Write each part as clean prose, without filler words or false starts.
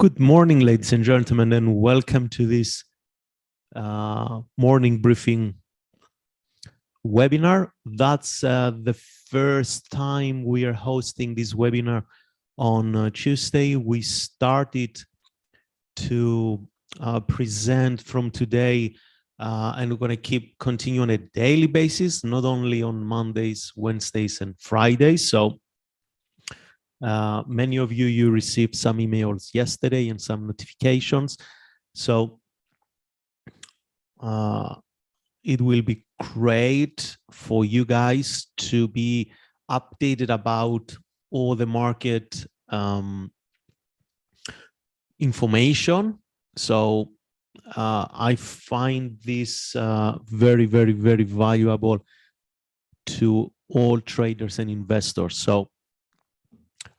Good morning, ladies and gentlemen, and welcome to this morning briefing webinar. That's the first time we are hosting this webinar on Tuesday. We started to present from today, and we're going to continue on a daily basis, not only on Mondays, Wednesdays, and Fridays. So many of you received some emails yesterday and some notifications. So it will be great for you guys to be updated about all the market information. So I find this very, very, very valuable to all traders and investors. So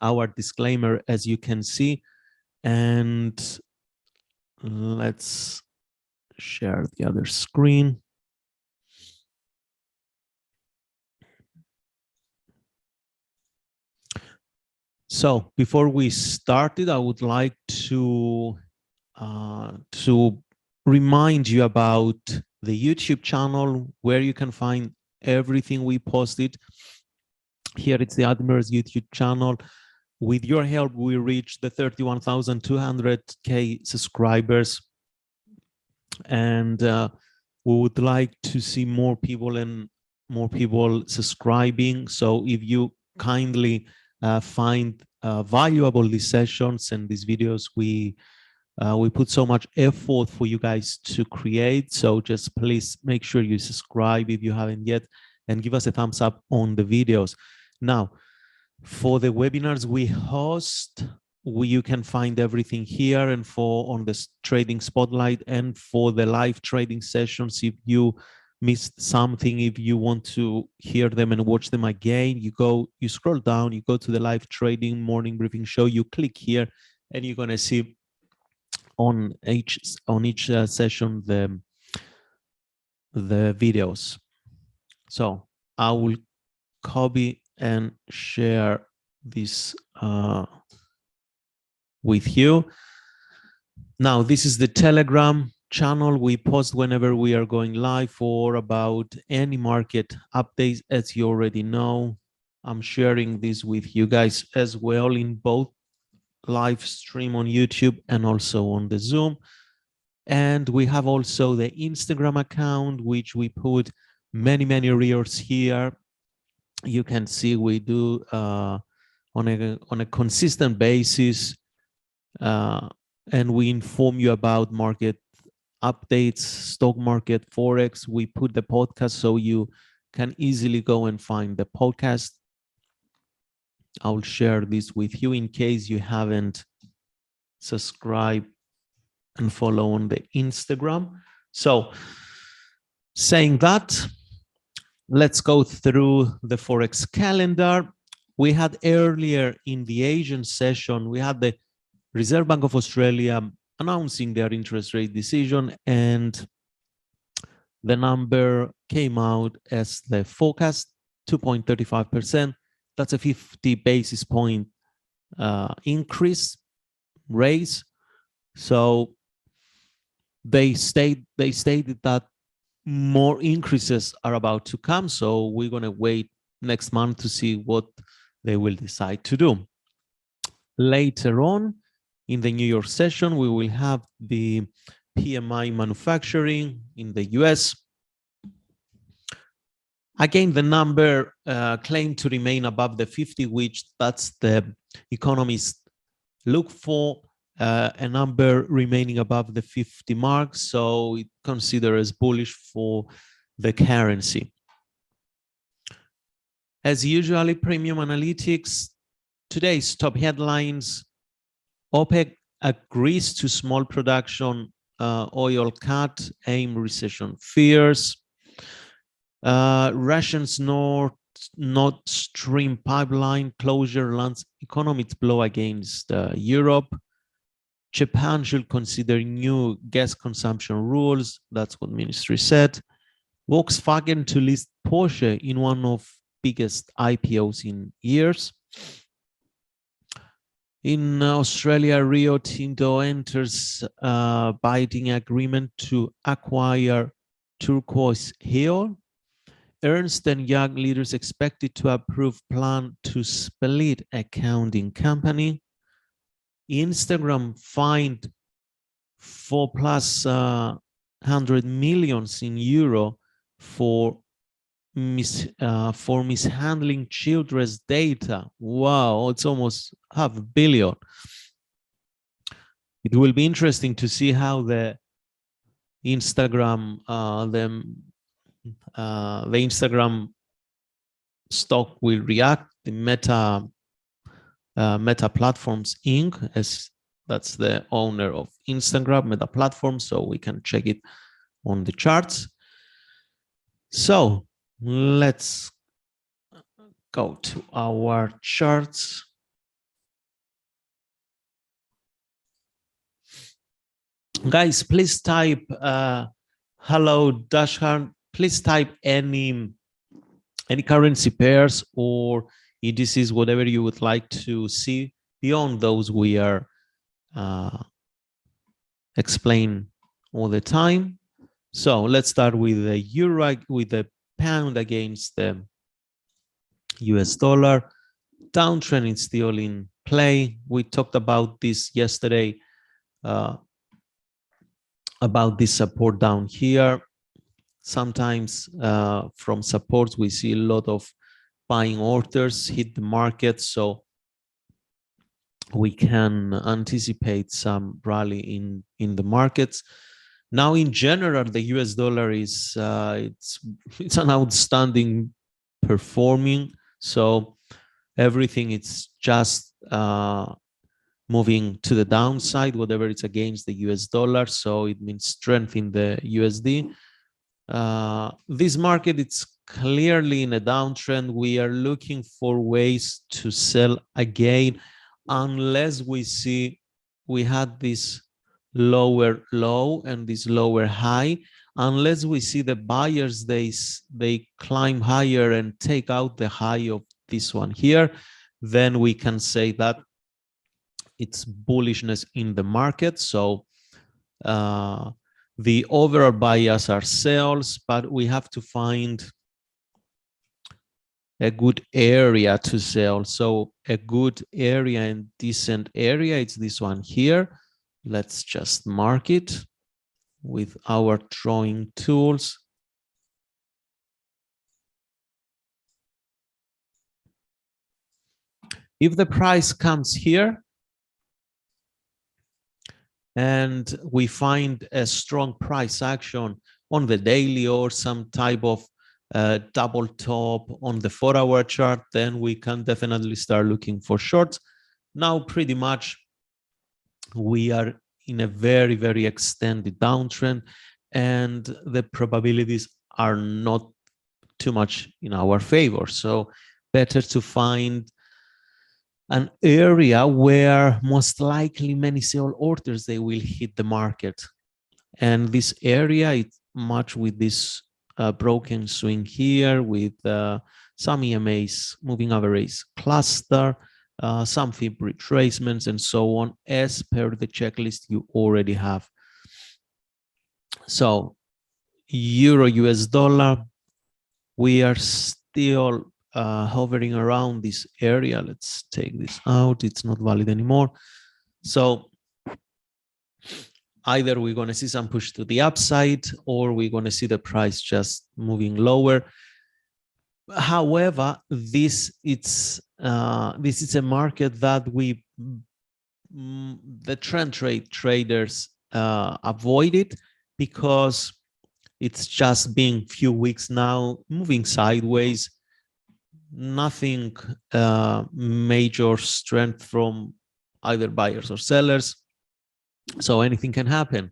our disclaimer, as you can see, and let's share the other screen. So before we started, I would like to remind you about the YouTube channel where you can find everything we posted. Here it's the Admirals YouTube channel. With your help, we reached the 31,200K subscribers, and we would like to see more people subscribing. So if you kindly find valuable these sessions and these videos, we put so much effort for you guys to create. So just please make sure you subscribe if you haven't yet, and give us a thumbs up on the videos. Now, for the webinars we host, you can find everything here, and on the trading spotlight, and for the live trading sessions, if you missed something, if you want to hear them and watch them again, you scroll down, you go to the live trading morning briefing show, you click here, and you're going to see on each session the videos. So I will copy and share this with you. Now, this is the Telegram channel. We post whenever we are going live or about any market updates. As you already know, I'm sharing this with you guys as well in both live stream on YouTube and also on the Zoom. And we have also the Instagram account, which we put many reels here. You can see we do on a consistent basis, and we inform you about market updates, stock market, Forex. We put the podcast so you can easily go and find the podcast. I'll share this with you in case you haven't subscribed and follow on the Instagram. So saying that, let's go through the Forex calendar. We had earlier in the Asian session, we had the Reserve Bank of Australia announcing their interest rate decision, and the number came out as the forecast, 2.35%. That's a 50 basis point raise. So they stated that more increases are about to come. So we're going to wait next month to see what they will decide to do. Later on in the New York session, we will have the PMI manufacturing in the US. Again, the number claimed to remain above the 50, which that's the economists look for, a number remaining above the 50 mark. So it considered as bullish for the currency. As usually, premium analytics, today's top headlines: OPEC agrees to small production oil cut, aim recession fears. Russia's Nord Stream pipeline closure lands economic blow against Europe. Japan should consider new gas consumption rules. That's what ministry said. Volkswagen to list Porsche in one of biggest IPOs in years. In Australia, Rio Tinto enters a binding agreement to acquire Turquoise Hill. Ernst & Young leaders expected to approve plan to split accounting company. Instagram fined for plus 100 millions in euro for mishandling children's data. Wow, it's almost $500 million. It will be interesting to see how the Instagram the Instagram stock will react. The Meta Platforms Inc., as that's the owner of Instagram, Meta Platforms, so we can check it on the charts. So let's go to our charts. Guys, please type hello Dashhan. Please type any currency pairs or indices, whatever you would like to see beyond those we are explain all the time. So let's start with the euro, with the pound against the US dollar. Downtrend is still in play. We talked about this yesterday, about this support down here. Sometimes from supports, we see a lot of buying orders hit the market. So we can anticipate some rally in the markets. Now, in general, the US dollar is it's an outstanding performing. So everything it's just moving to the downside, whatever it's against the US dollar. So it means strength in the USD. This market, it's clearly in a downtrend. We are looking for ways to sell again, unless we see we had this lower low and this lower high. Unless we see the buyers, they climb higher and take out the high of this one here, then we can say that it's bullishness in the market. So the overall bias are sales, but we have to find a good area to sell. So a good area and decent area, it's this one here. Let's just mark it with our drawing tools. If the price comes here and we find a strong price action on the daily or some type of double top on the 4-hour chart, then we can definitely start looking for shorts. Now, pretty much we are in a very, very extended downtrend, and the probabilities are not too much in our favor. So better to find an area where most likely many sell orders, they will hit the market. And this area, it's much with this broken swing here with some EMAs, moving average cluster, some fib retracements and so on, as per the checklist you already have. So euro US dollar, we are still hovering around this area. Let's take this out. It's not valid anymore. So either we're going to see some push to the upside, or we're going to see the price just moving lower. However, this is a market that the trend traders avoid it, because it's just been few weeks now moving sideways. Nothing major strength from either buyers or sellers. So anything can happen.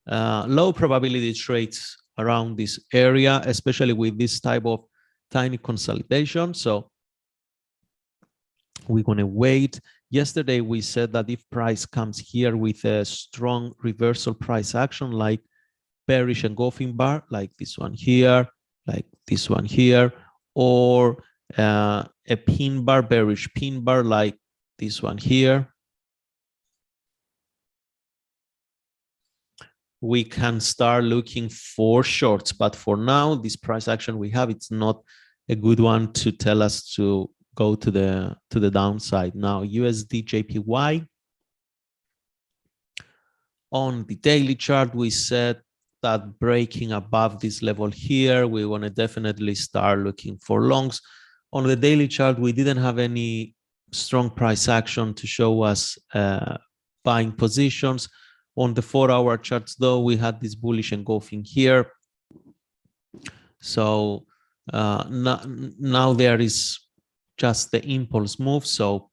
Low probability trades around this area, especially with this type of tiny consolidation. So we're going to wait. Yesterday, we said that if price comes here with a strong reversal price action, like bearish engulfing bar, like this one here, like this one here, or a pin bar, bearish pin bar, like this one here, we can start looking for shorts. But for now, this price action we have, it's not a good one to tell us to go to the downside. Now, USD JPY. On the daily chart, we said that breaking above this level here, we want to definitely start looking for longs. On the daily chart, we didn't have any strong price action to show us buying positions. On the 4-hour charts, though, we had this bullish engulfing here. So now there is just the impulse move, so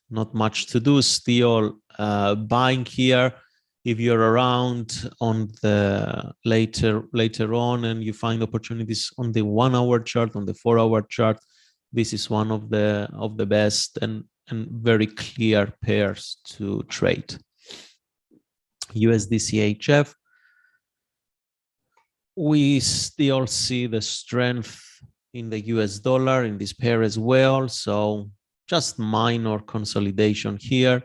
not much to do. Still buying here. If you're around on the later on and you find opportunities on the 1-hour chart, on the 4-hour chart, this is one of the best and very clear pairs to trade. USD CHF. We still see the strength in the US dollar in this pair as well. So just minor consolidation here.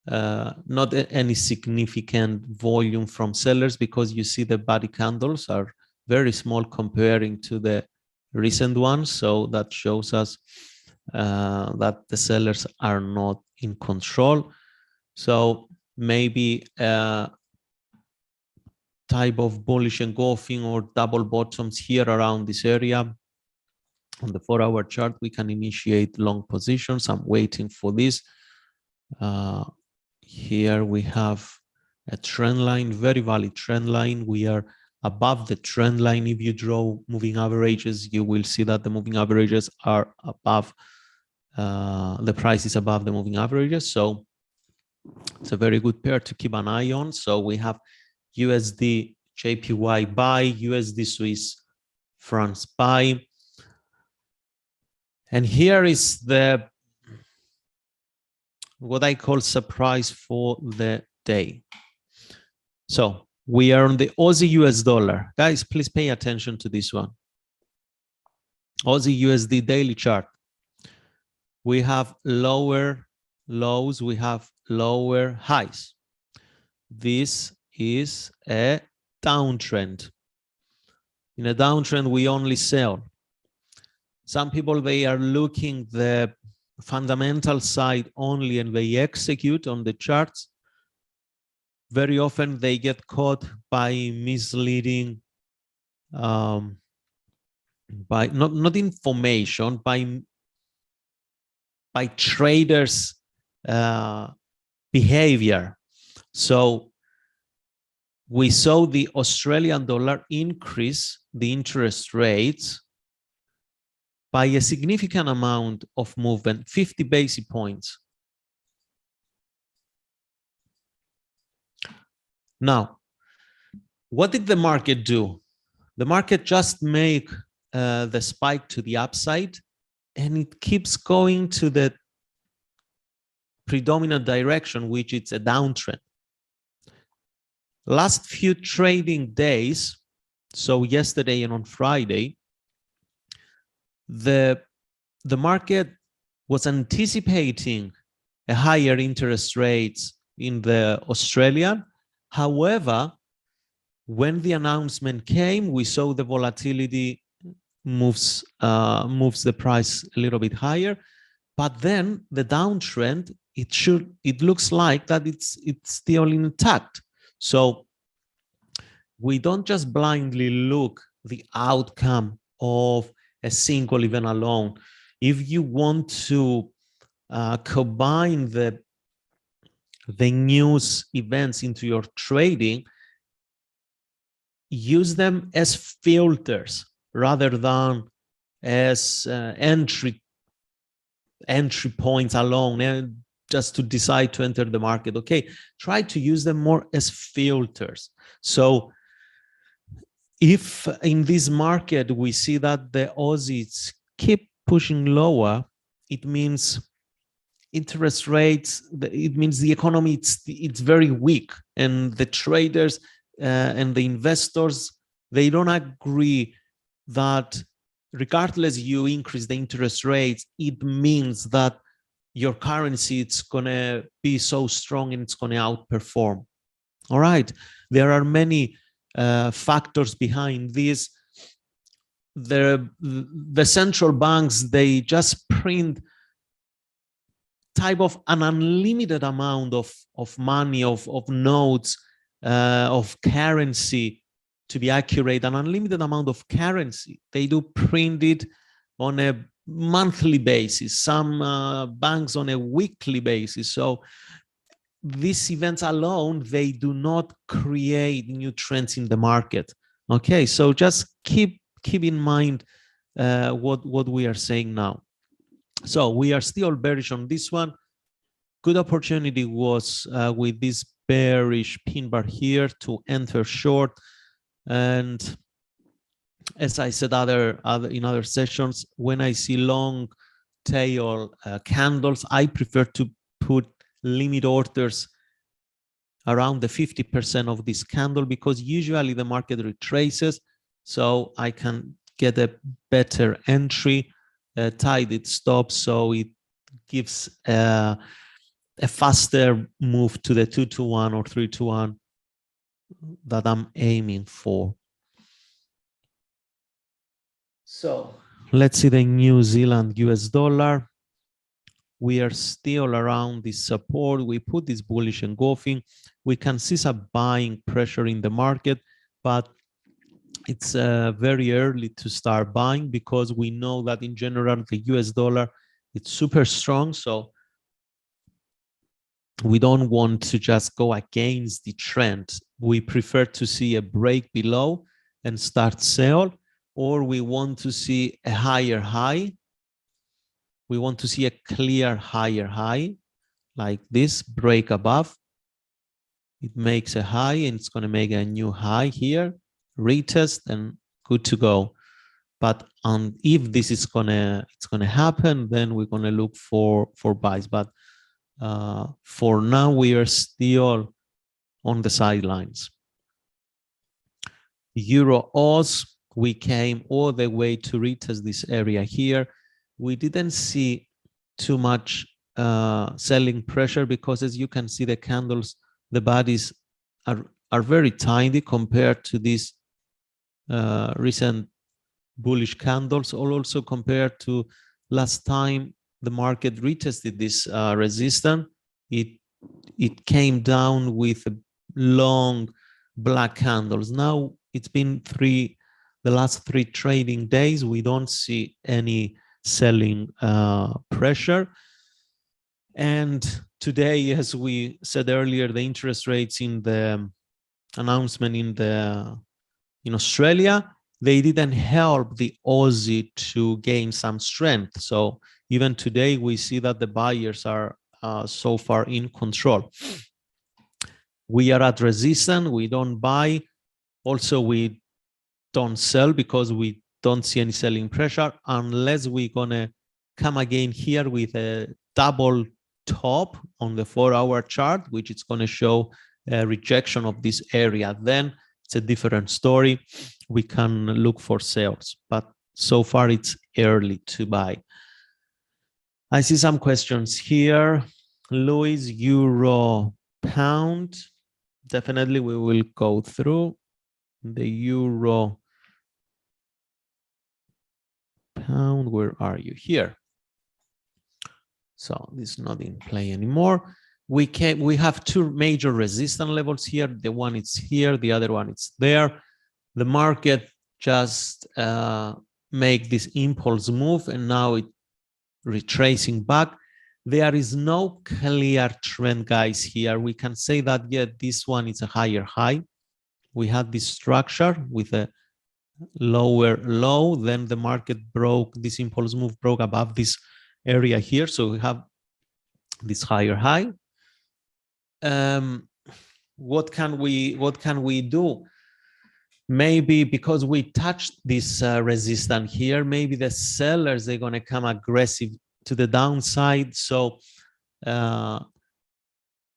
Not any significant volume from sellers because you see the body candles are very small comparing to the recent ones. So that shows us that the sellers are not in control. So maybe type of bullish engulfing or double bottoms here around this area. On the 4-hour chart, we can initiate long positions. I'm waiting for this. Here we have a trend line, very valid trend line. We are above the trend line. If you draw moving averages, you will see that the moving averages are above, the price is above the moving averages. So it's a very good pair to keep an eye on. So we have USD JPY buy, USD Swiss francs buy. And here is the what I call surprise for the day. So we are on the Aussie US dollar. Guys, please pay attention to this one. Aussie USD daily chart. We have lower lows, we have lower highs. This is a downtrend. In a downtrend, we only sell. Some people, they are looking the fundamental side only and they execute on the charts. Very often they get caught by misleading, by not information, by traders' behavior. So we saw the Australian dollar increase the interest rates by a significant amount of movement, 50 basis points. Now, what did the market do? The market just make the spike to the upside, and it keeps going to the predominant direction, which is a downtrend. Last few trading days, so yesterday and on Friday, the market was anticipating a higher interest rates in the Australian. However, when the announcement came, we saw the volatility moves the price a little bit higher. But then the downtrend, it looks like that it's still intact. So we don't just blindly look the outcome of a single event alone. If you want to combine the news events into your trading, use them as filters rather than as entry points alone, and just to decide to enter the market. Okay, try to use them more as filters. So if in this market we see that the Aussies keep pushing lower, it means interest rates, it means the economy, it's very weak, and the traders and the investors, they don't agree that regardless you increase the interest rates, it means that your currency, it's going to be so strong and it's going to outperform. All right, there are many factors behind this. The central banks, they just print type of an unlimited amount of money, of notes, of currency, to be accurate, an unlimited amount of currency. They do print it on a monthly basis, some banks on a weekly basis. So these events alone, they do not create new trends in the market. Okay, so just keep in mind what we are saying now. So we are still bearish on this one. Good opportunity was with this bearish pin bar here to enter short. And as I said in other sessions, when I see long tail candles, I prefer to put limit orders around the 50% of this candle, because usually the market retraces, so I can get a better entry, tied stop, so it gives a faster move to the 2-to-1 or 3-to-1 that I'm aiming for. So let's see the New Zealand US dollar. We are still around this support. We put this bullish engulfing. We can see some buying pressure in the market, but it's very early to start buying, because we know that in general the US dollar, it's super strong. So we don't want to just go against the trend. We prefer to see a break below and start sell, or we want to see a higher high. We want to see a clear higher high like this, break above. It makes a high and it's going to make a new high here, retest, and good to go. But if this is gonna happen, then we're gonna look for buys. But for now, we are still on the sidelines. Euro Oz, we came all the way to retest this area here. We didn't see too much selling pressure, because as you can see, the candles, the bodies are very tiny compared to these recent bullish candles, or also compared to last time the market retested this resistance. It came down with long black candles. Now it's been the last 3 trading days, we don't see any selling pressure. And today, as we said earlier, the interest rates in the announcement in Australia, they didn't help the Aussie to gain some strength. So even today, we see that the buyers are so far in control. We are at resistance. We don't buy. Also, we don't sell, because we don't see any selling pressure, unless we're going to come again here with a double top on the 4-hour chart, which is going to show a rejection of this area. Then it's a different story. We can look for sales, but so far it's early to buy. I see some questions here. Louis, euro, pound. Definitely we will go through the euro, pound. Where are you? Here. So this is not in play anymore. We have 2 major resistance levels here. The one is here, the other one is there. The market just make this impulse move, and now it retracing back. There is no clear trend, guys, here. We can say that, yeah, this one is a higher high. We had this structure with a lower low, then the market broke, this impulse move broke above this area here, so we have this higher high. What can we do? Maybe because we touched this resistance here, maybe the sellers, they're going to come aggressive to the downside. So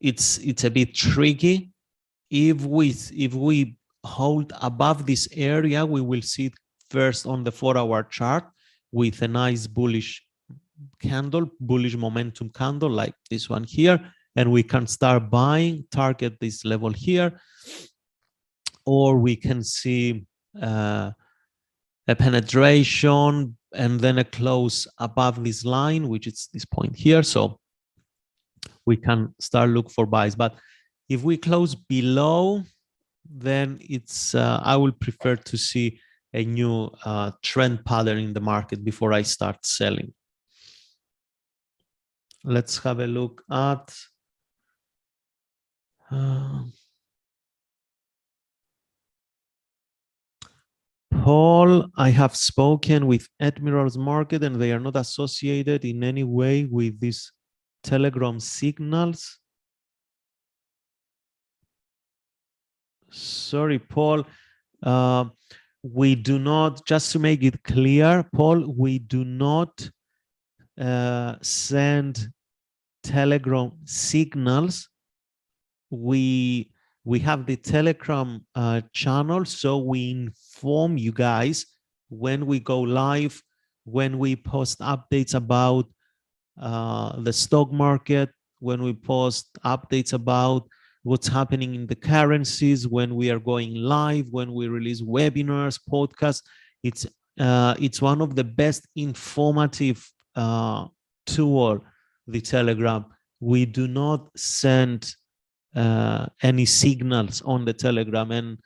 it's a bit tricky. If we hold above this area, we will see it first on the 4-hour chart with a nice bullish candle, bullish momentum candle like this one here. and we can start buying, target this level here, or we can see a penetration and then a close above this line, which is this point here. So we can start look for buys. But if we close below, then it's I will prefer to see a new trend pattern in the market before I start selling. Let's have a look at Paul. I have spoken with Admirals market and they are not associated in any way with these Telegram signals. Sorry, Paul. We do not, just to make it clear, Paul, we do not send Telegram signals. We have the Telegram channel, so we inform you guys when we go live, when we post updates about the stock market, when we post updates about what's happening in the currencies, when we are going live, when we release webinars, podcasts. It's one of the best informative tool, the Telegram. We do not send any signals on the Telegram,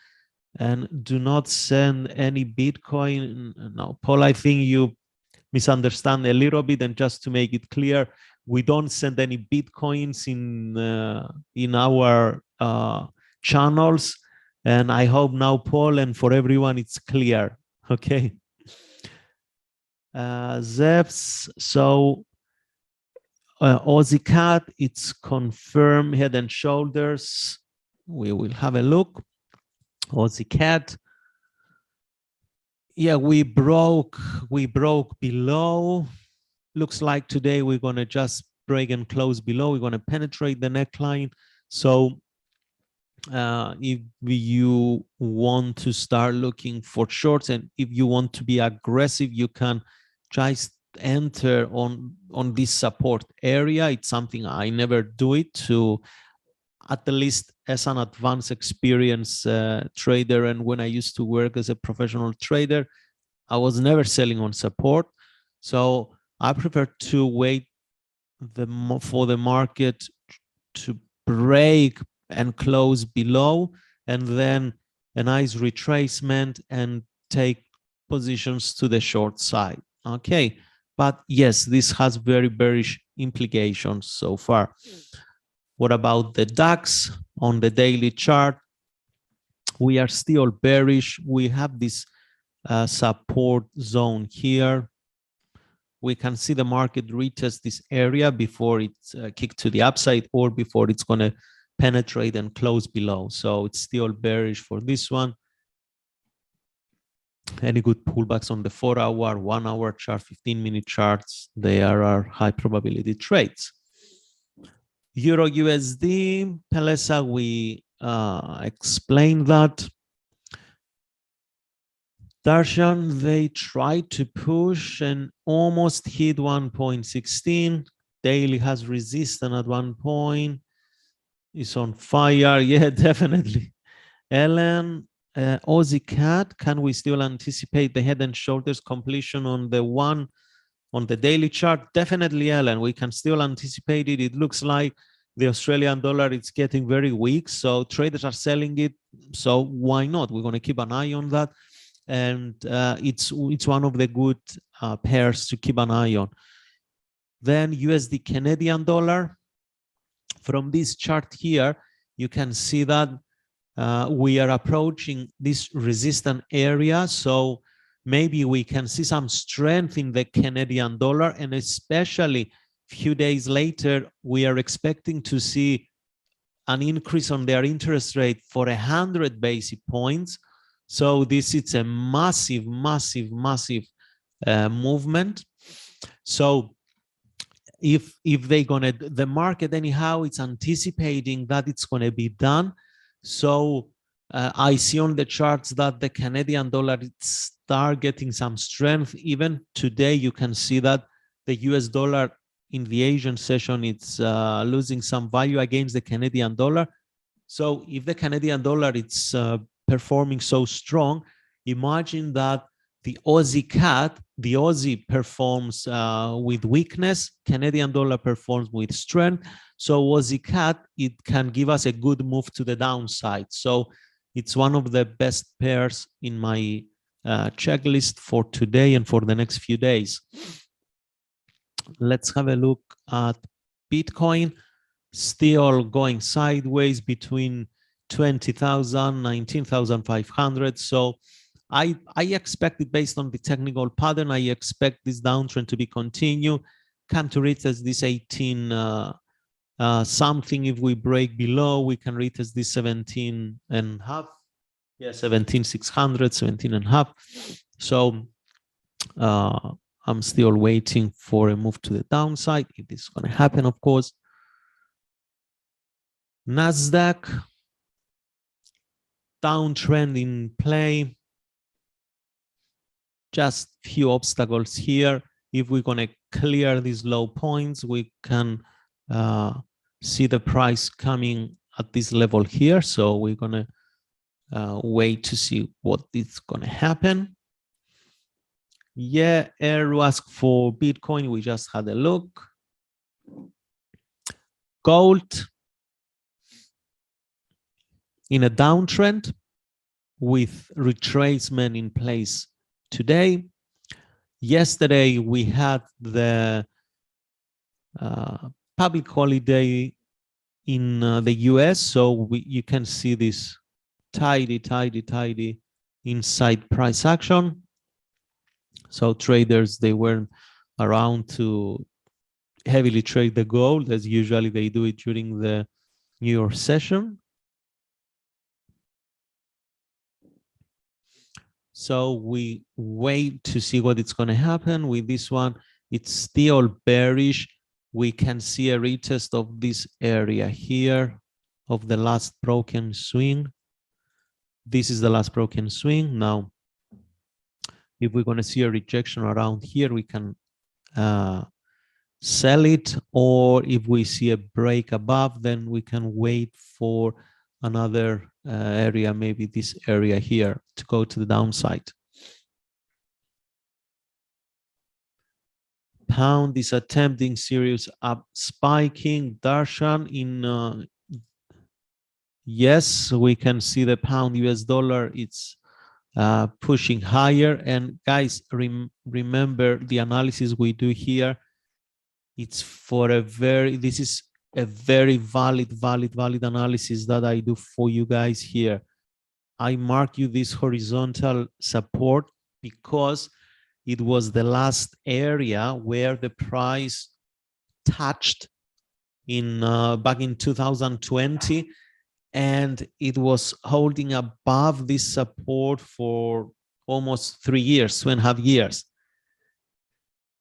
and do not send any Bitcoin. No, Paul, I think you misunderstand a little bit, and just to make it clear, we don't send any Bitcoins in our channels, and I hope now, Paul, and for everyone it's clear. Okay. Zevs, so Aussie Cat, it's confirmed head and shoulders. We will have a look. Aussie Cat. Yeah, we broke below. Looks like today we're going to just break and close below. We're going to penetrate the neckline. So if you want to start looking for shorts, and if you want to be aggressive, you can just enter on this support area. It's something I never do it, to at least as an advanced experienced trader, and when I used to work as a professional trader, I was never selling on support. So I prefer to wait for the market to break and close below, and then a nice retracement and take positions to the short side. Okay, but yes, this has very bearish implications so far. What about the DAX on the daily chart? We are still bearish. We have this support zone here. We can see the market retest this area before it's kicked to the upside, or before it's going to penetrate and close below. So it's still bearish for this one. Any good pullbacks on the 4-hour, 1-hour chart, 15-minute charts, they are our high probability trades. Euro USD, Pelesa, we explained that. Darshan, they tried to push and almost hit 1.16. Daily has resistance at one point. It's on fire. Yeah, definitely. Ellen, Aussie Cat, can we still anticipate the head and shoulders completion on the daily chart? Definitely, Ellen. We can still anticipate it. It looks like the Australian dollar is getting very weak, so traders are selling it. So why not? We're going to keep an eye on that. And it's one of the good pairs to keep an eye on. Then USD Canadian dollar. From this chart here, you can see that we are approaching this resistance area. So maybe we can see some strength in the Canadian dollar, and especially a few days later, we are expecting to see an increase on their interest rate for 100 basis points. So this is a massive, massive, massive movement. So if they're gonna, the market anyhow, it's anticipating that it's gonna be done. So I see on the charts that the Canadian dollar start getting some strength. Even today, you can see that the US dollar in the Asian session, it's losing some value against the Canadian dollar. So if the Canadian dollar is performing so strong, imagine that the Aussie CAD, the Aussie performs with weakness, Canadian dollar performs with strength. So Aussie CAD, it can give us a good move to the downside. So it's one of the best pairs in my checklist for today and for the next few days. Let's have a look at Bitcoin. Still going sideways between 20,000, 19,500. So I expect it, based on the technical pattern, I expect this downtrend to be continue. Can to retest this 18 something. If we break below, we can retest this 17 and a half. Yeah, 17,600, 17 and a half. So I'm still waiting for a move to the downside, if this is going to happen, of course. Nasdaq, downtrend in play. Just few obstacles here. If we're going to clear these low points, we can see the price coming at this level here. So we're going to wait to see what is going to happen. Yeah, Air asked for Bitcoin. We just had a look. Gold in a downtrend with retracement in place today. Yesterday, we had the public holiday in the US. So you can see this tidy inside price action. So traders, they weren't around to heavily trade the gold as usually they do it during the New York session. So we wait to see what it's going to happen with this one. It's still bearish. We can see a retest of this area here of the last broken swing. This is the last broken swing. Now, if we're going to see a rejection around here, we can sell it, or if we see a break above, then we can wait for another area, maybe this area here, to go to the downside. Pound is attempting serious up spiking. Darshan in yes, we can see the pound US dollar, it's pushing higher. And guys, remember the analysis we do here, it's for a very, this is a very valid analysis that I do for you guys here. I mark you this horizontal support because it was the last area where the price touched in back in 2020, and it was holding above this support for almost 3 years, 2.5 years.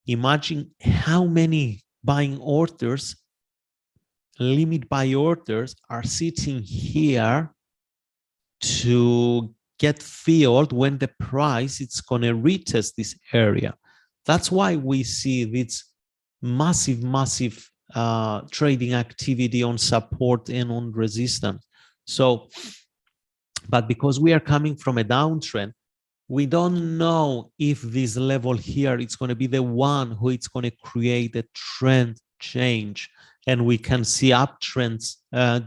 Imagine how many buying orders, limit buy orders, are sitting here to get filled when the price is going to retest this area. That's why we see this massive trading activity on support and on resistance. So, but because we are coming from a downtrend, we don't know if this level here is going to be the one who it's going to create a trend change, and we can see uptrends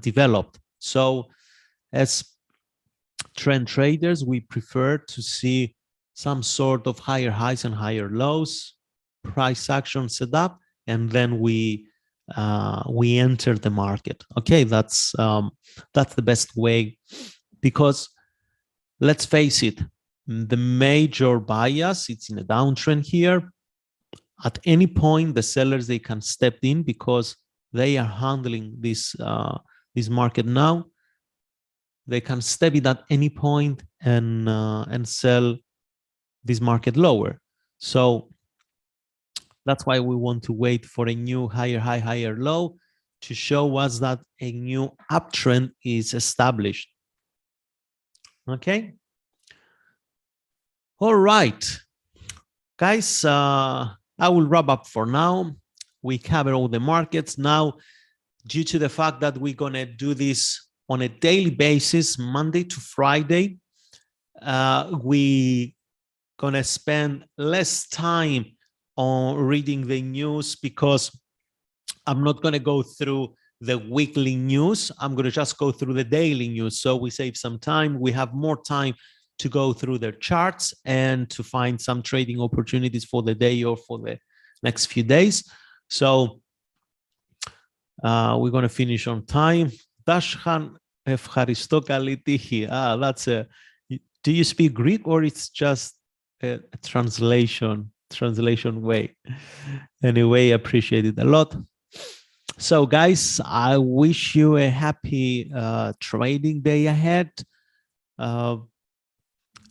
developed. So as trend traders, we prefer to see some sort of higher highs and higher lows, price action set up, and then we enter the market. Okay, that's the best way, because let's face it, the major bias, it's in a downtrend here. At any point, the sellers, they can step in because they are handling this this market now. They can step in at any point and sell this market lower. So that's why we want to wait for a new higher high, higher low to show us that a new uptrend is established. Okay. All right, guys, I will wrap up for now. we cover all the markets. Now, due to the fact that we're going to do this on a daily basis, Monday to Friday, we going to spend less time on reading the news because I'm not going to go through the weekly news. I'm going to just go through the daily news. So we save some time. We have more time to go through their charts and to find some trading opportunities for the day or for the next few days. So we're going to finish on time. Dashhan, ευχαριστώ, καλή τύχη. That's a, do you speak Greek or it's just a translation way? Anyway, appreciate it a lot. So guys, I wish you a happy trading day ahead.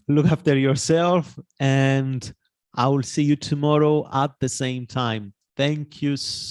Look after yourself, and I will see you tomorrow at the same time. Thank you